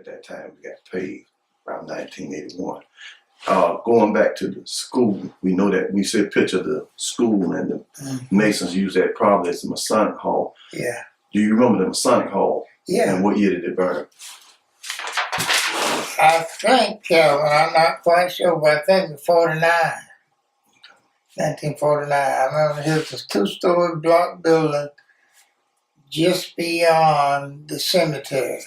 at that time. We got paid around 1981. Going back to the school, we know that we see a picture of the school and the Masons use that probably as the Masonic Hall. Yeah. Do you remember the Masonic Hall? Yeah. And what year did it burn? I think, I'm not quite sure, but I think it was 1949. I remember it was a 2-story block building just beyond the cemetery.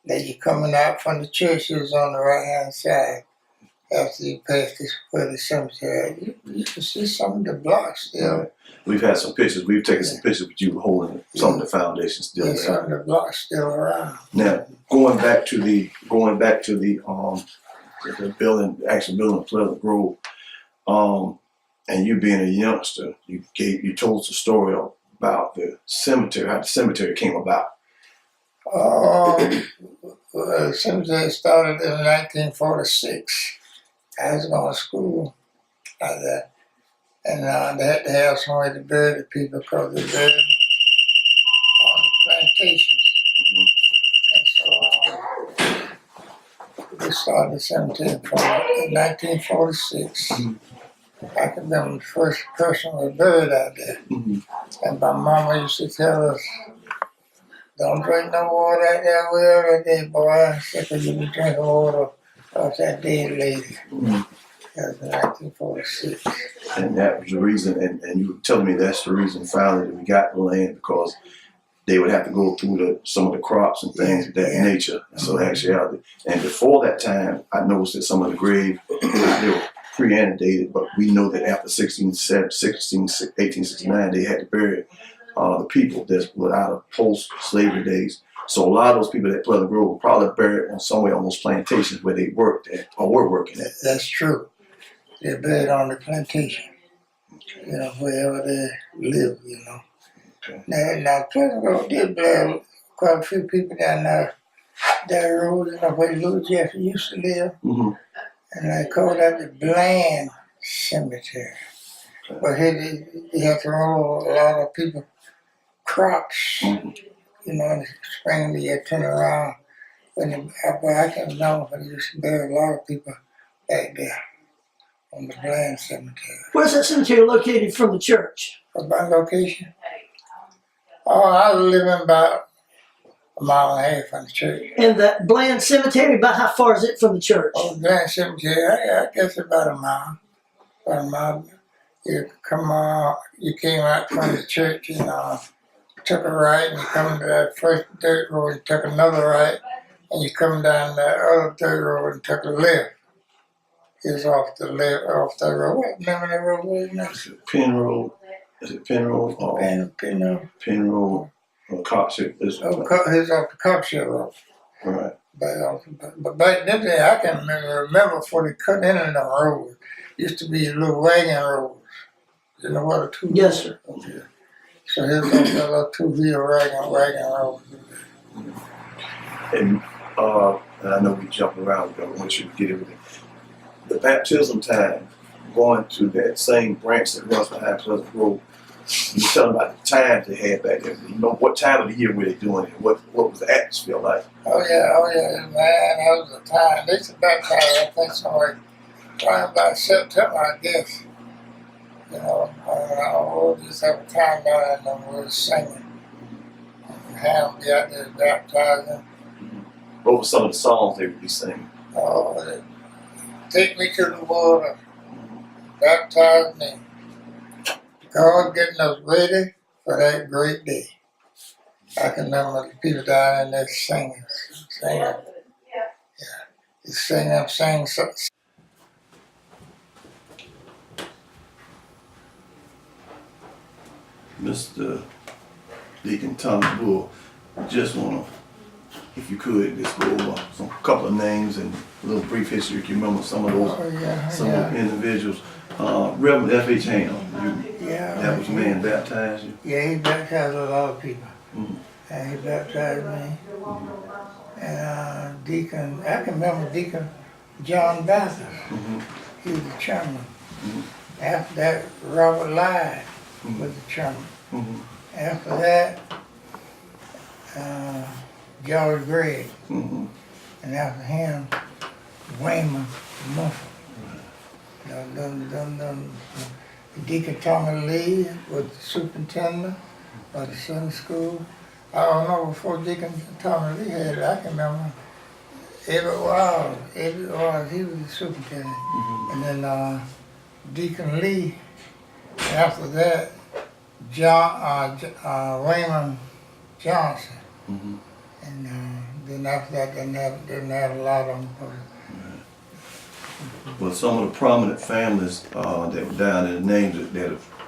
That you're coming out from the church, it was on the right-hand side. After you pass this for the cemetery, you can see some of the blocks still. Right. We've had some pictures. We've taken some pictures with you holding some of the foundations still there. Some of the blocks still around. Now, going back to the building, the actual building of Pleasant Grove, and you being a youngster, you told us a story about the cemetery, how the cemetery came about. The cemetery started in 1946. I was going to school out there, and they had to have somewhere to bury the people because they buried them on the plantations. And so they started the cemetery in 1946. I can remember the first person was buried out there. And my mama used to tell us, don't drink no water out there well that day, boy. I said, because you be drinking water off that dead lady. That was 1946. And that was the reason, and you were telling me that's the reason finally that we got the land, because they would have to go through some of the crops and things of that nature. And so actually, and before that time, I noticed that some of the graves, they were pre-annotated, but we know that after 1869, they had to bury the people that were out of post-slavery days. So a lot of those people at Pleasant Grove were probably buried on somewhere on those plantations where they worked at or were working at. That's true. They're buried on the plantation, wherever they live, Okay. Now Pleasant Grove did bury quite a few people down there. That road, where Louis Jeffrey used to live. And they called that the Bland Cemetery. But here they had to roll a lot of people crops, in the spring they had to turn around. But I can't remember, but they used to bury a lot of people back there on the Bland Cemetery. Where's that cemetery located from the church? About location? Oh, I was living about a mile and a half from the church. And that Bland Cemetery, about how far is it from the church? Oh, Bland Cemetery, I guess about a mile. About a mile. You came out from the church and took a right, and you come to that first dirt road and took another right, and you come down that other dirt road and took a left. It was off the road. What name of that road was it? Is it Penrose? Is it Penrose? Penrose. Coxship. It was off the Coxship Road. Right. But back then, I can remember before they cut into them roads. Used to be little wagon roads. You know what a two? Yes, sir. Okay. So here's a little two-wheel wagon road. And I know we jump around, but I want you to get everything. The baptism time, going to that same branch that runs behind Pleasant Grove, you tell them about the times they had back then. You know, what time of the year were they doing it? What was the atmosphere like? Oh yeah, man, that was the time. They said that time, I think somewhere around about September, I guess. I just have a time down there and we were singing. Ham be out there baptizing. What were some of the songs they would be singing? Oh, take me to the water, baptize me. God getting us ready for that great day. I can remember the people down in there singing. Yeah. Singing. Mr. Deacon Thomas Bull, just want to, if you could, just go over a couple of names and a little brief history. If you remember some of those, of the individuals. Reverend F.H. Ham, that was the man baptized you? Yeah, he baptized a lot of people. And he baptized me. And Deacon, I can remember Deacon John Bassett. He was the chairman. After that, Robert Lyde was the chairman. After that, George Gregg. Mm-hmm. And after him, Wayman Muffin. Deacon Tommy Lee was the superintendent of the Sunday school. I don't know, before Deacon Tommy Lee had it, I can remember Everett Wiles, he was the superintendent. And then Deacon Lee, and after that, Raymond Johnson. Mm-hmm. And then after that, didn't have a lot of them. Well, some of the prominent families that were down in the names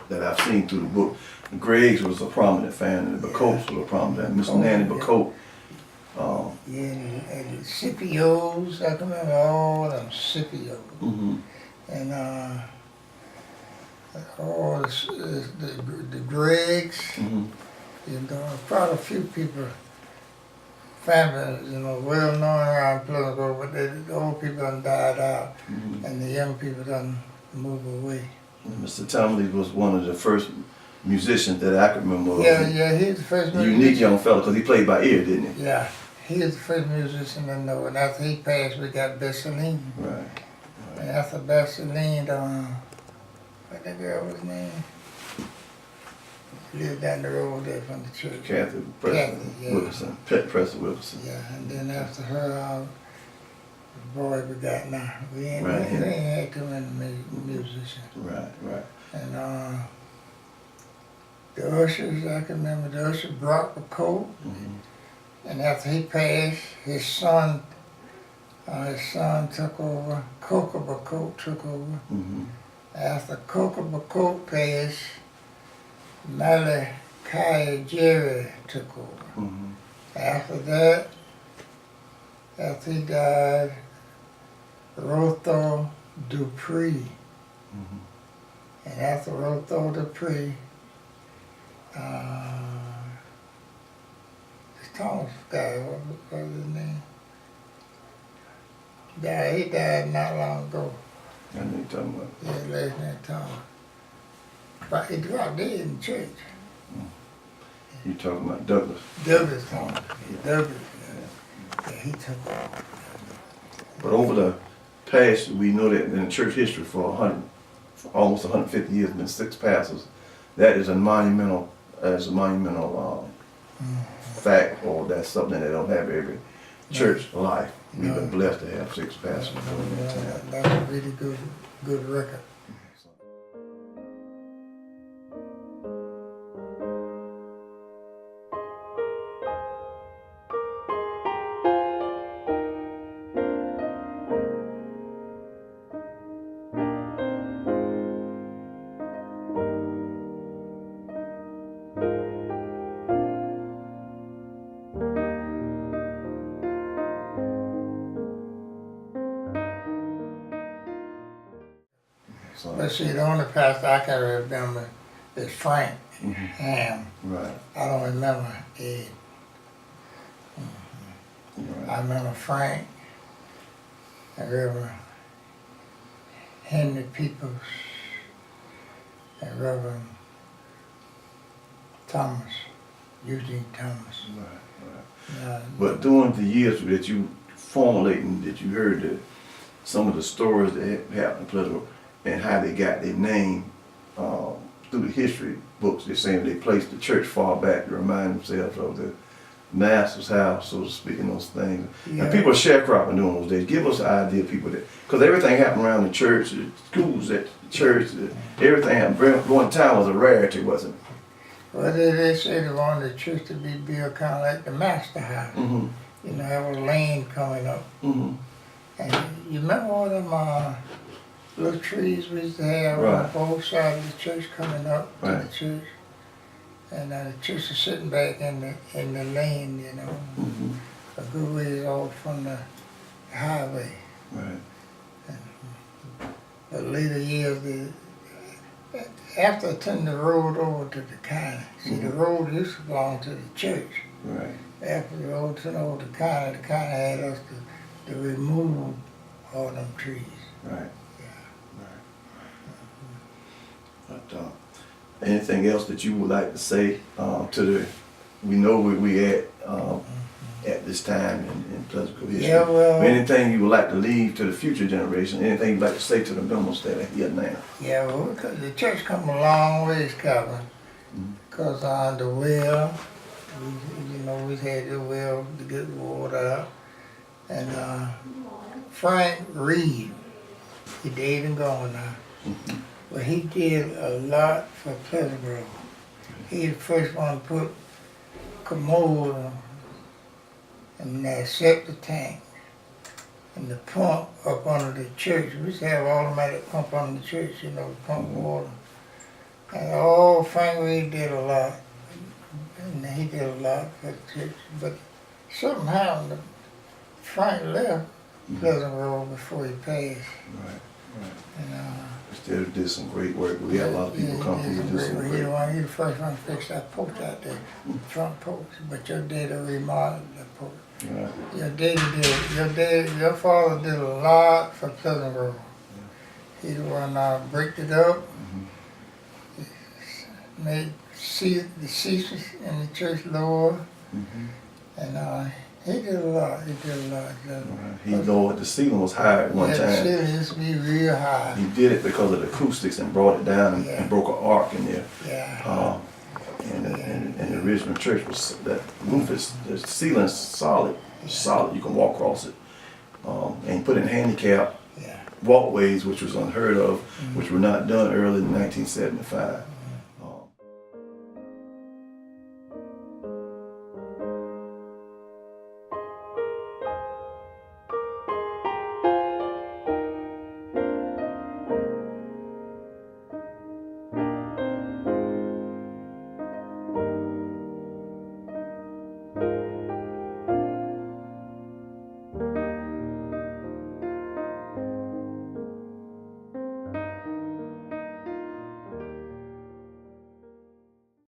that I've seen through the book, the Greggs was a prominent family, the Bacotes was a prominent, Miss Nanny Bacote. Yeah, and the Scipios, I can remember all them Scipios. Mm-hmm. And all the Greggs, Mm-hmm. you know, quite a few people, families, you know, well known around Pleasant Grove, but the old people done died out, and the young people done moved away. Mr. Tomley was one of the first musicians that I can remember. Yeah, he was the first musician. Unique young fella, because he played by ear, didn't he? Yeah, he was the first musician I know, and after he passed, we got Besseline. Right. And after Besseline, what that girl was name? Lived down the road there from the church. Kathy Preston Wilkerson. Preston Wilkerson. Yeah, and then after her, the boy we got now. We ain't Right. had too many musicians. Right. And the ushers, I can remember the usher Brock Bacote. Mm-hmm. And after he passed, his son took over. Coca Bacote took over. Mm-hmm. After Coca Bacote passed, Malachi Jerry took over. Mm-hmm. After that, after he died, Rotho Dupree. Mm-hmm. And after Rotho Dupree, this Thomas guy, what was his name? He died not long ago. I know you're talking about. Yeah, last name Thomas. But he dropped dead in church. You're talking about Douglas. Douglas Thomas. Douglas, yeah, he took over. But over the past, we know that in church history for almost 150 years, been 6 pastors. That is a monumental fact, or that's something they don't have every church life. We've been blessed to have 6 pastors during that time. That's a really good record. So, But see, the only pastor I can remember is Frank Mhm. Ham. Right. I don't remember Ed. I Right. remember Frank, and Reverend Henry Peoples, and Reverend Thomas, Eugene Thomas. Right. But during the years that you formulating, that you heard that some of the stories that happened in Pleasant Grove and how they got their name through the history books, they're saying they placed the church far back to remind themselves of the master's house, so to speak, and those things. Yeah. And people are sharecropping during those days. Give us an idea, people, that because everything happened around the church, the schools at the church, everything happened. Going to town was a rarity, wasn't it? Well, they said they wanted the church to be built kind of like the master house. Mm-hmm. You know, have a lane coming up. Mm-hmm. And you remember all them little trees we used to have Right. on both sides of the church coming up to Right. the church? And the church is sitting back in the lane, you know, Mm-hmm. a good ways off from the highway. Right. But later years, after I turned the road over to the county, see the road used to belong to the church. Right. After the road turned over to the county had us to remove all them trees. Right. But anything else that you would like to say to the? We know where we at this time in Pleasant Grove history. Yeah, well. Anything you would like to leave to the future generation, anything you'd like to say to the members that are here now? Yeah, well, the church come a long ways, Calvin. Because the well, we had the well to get the water out. And Frank Reed, he dead and gone now. But he did a lot for Pleasant Grove. He the first one to put commode and that septic tank and the pump up under the church. We used to have automatic pump under the church, to pump water. And all Frank Reed did a lot. And he did a lot for the church. But something happened. Frank left Pleasant Grove before he passed. Right. And, Still did some great work. We had a lot of people come through and do some great work. He the first one to fix that porch out there, front porch. But your daddy remodeled that porch. Right. Your father did a lot for Pleasant Grove. He the one bricked it up, made the seats in the church lower, and he did a lot. He lowered the ceiling was high at one The time. ceiling used to be real high. He did it because of the acoustics and brought it down and broke an arc in there. Yeah. And the original church was, that roof is, the ceiling's solid, you can walk across it. And put in handicap walkways, which was unheard of, which were not done early in 1975.